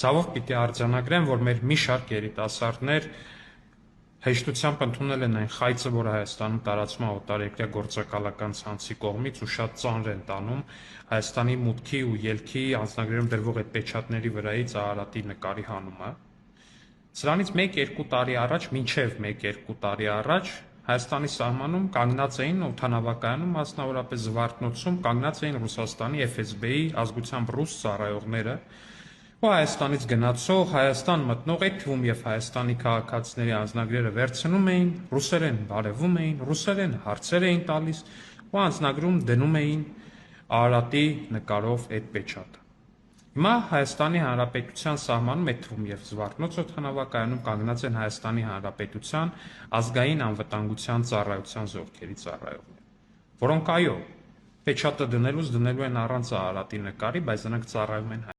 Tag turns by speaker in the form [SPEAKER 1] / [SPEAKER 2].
[SPEAKER 1] Ցավով պիտի արձանագրեմ, որ մեր մի շարք երիտասարդներ հեշտությամբ ընդունել են այն խայծը, որը Հայաստանում տարածվում է օտարերկրյա գործակալական ցանցի կողմից ու շատ ծանր են տանում Հայաստանի մուտքի ու ելքի անձնագրերում դրվող այդ պեչատների վրայից Արարատի նկարի հանումը։ Սրանից 1-2 տարի առաջ, մինչև 1-2 տարի առաջ Հայաստանի սահմանում կանգնած էին օդանավակայանում, մասնավորապես Զվարթնոցում, կանգնած էին Ռուսաստանի FSB-ի ազգությամբ ռուս ծառայողները, ու Հայաստանից գնացող, Հայաստան մտնող, այդ թվում եւ Հայաստանի քաղաքացիների անձնագրերը վերցնում էին, ռուսերեն բարևում էին, ռուսերեն հարցեր էին տալիս ու անձնագրում դնում էին Արարատի նկարով այդ պեչատը։ Հիմա Հայաստանի Հանրապետության սահմանում, այդ թվում եւ Զվարթնոց օդանավակայանում կանգնած են Հայաստանի Հանրապետության ազգային անվտանգության ծառայության զորքերի ծառայողներ, որոնք այո, պեչատը դնելու են առանց Արարատի նկարի, բայց նրանք ծառայում են